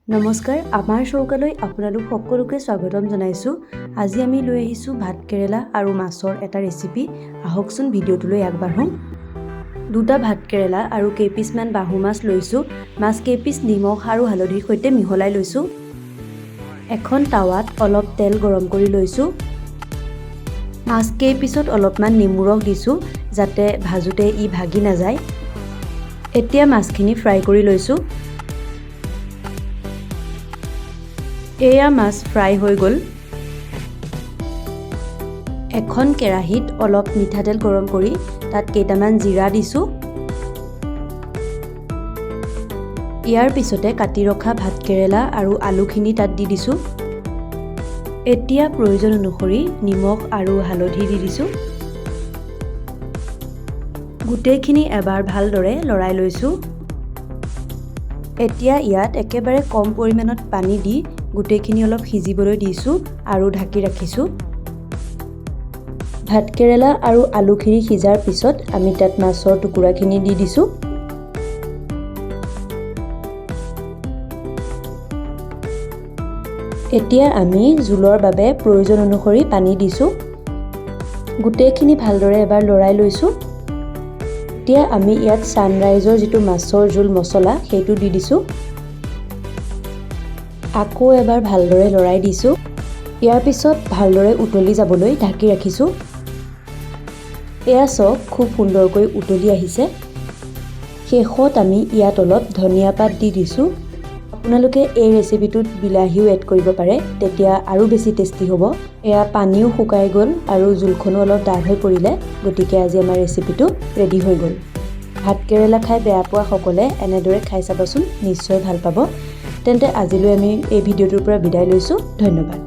নমস্কাৰ আমাৰ চৌকালৈ আপোনালোক সকলোকে স্বাগতম জনাইছো। আজি আমি লৈ আহিছো ভাত কেৰেলা আৰু মাছৰ এটা ৰেচিপি। আহকচোন ভিডিঅ'টোলৈ আগবাঢ়ো। দুটা ভাত কেৰেলা আৰু কেইপিছমান বাহু মাছ লৈছো। মাছ কেইপিছ নিমখ আৰু হালধিৰ সৈতে মিহলাই লৈছো। এখন টাৱাত অলপ তেল গৰম কৰি লৈছো। মাছ কেইপিছত অলপমান নেমু ৰস দিছো যাতে ভাজোতে ই ভাগি নাযায়। এতিয়া মাছখিনি ফ্ৰাই কৰি লৈছো। এয়া মাছ ফ্ৰাই হৈ গ'ল। এখন কেৰাহীত অলপ মিঠাতেল গৰম কৰি তাত কেইটামান জিৰা দিছো। ইয়াৰ পিছতে কাটি ৰখা ভাত কেৰেলা আৰু আলুখিনি তাত দি দিছো। এতিয়া প্ৰয়োজন অনুসৰি নিমখ আৰু হালধি দি দিছো। গোটেইখিনি এবাৰ ভালদৰে লৰাই লৈছো। এতিয়া ইয়াত একেবাৰে কম পৰিমাণত পানী দি গোটেইখিনি অলপ সিজিবলৈ দিছো আৰু ঢাকি ৰাখিছো। ভাত কেৰেলা আৰু আলুখিনি সিজাৰ পিছত আমি তাত মাছৰ টুকুৰাখিনি দি দিছো। এতিয়া আমি জোলৰ বাবে প্ৰয়োজন অনুসৰি পানী দিছো। গোটেইখিনি ভালদৰে এবাৰ লৰাই লৈছো। এতিয়া আমি ইয়াত ছানৰাইজৰ যিটো মাছৰ জোল মছলা সেইটো দি দিছো। আকৌ এবাৰ ভালদৰে লৰাই দিছো। ইয়াৰ পিছত ভালদৰে উতলি যাবলৈ ঢাকি ৰাখিছো। এয়া চাওক খুব সুন্দৰকৈ উতলি আহিছে। শেষত আমি ইয়াত অলপ ধনিয়া পাত দি দিছো। আপোনালোকে এই ৰেচিপিটোত বিলাহীও এড কৰিব পাৰে, তেতিয়া আৰু বেছি টেষ্টি হ'ব। এয়া পানীও শুকাই গ'ল আৰু জোলখনো অলপ ডাঠ হৈ পৰিলে, গতিকে আজি আমাৰ ৰেচিপিটো ৰেডি হৈ গ'ল। ভাত কেৰেলা খাই বেয়া পোৱা সকলে এনেদৰে খাই চাবচোন, নিশ্চয় ভাল পাব। তেন্তে আজিলৈ আমি এই ভিডিঅ'টোৰ পৰা বিদায় লৈছো। ধন্যবাদ।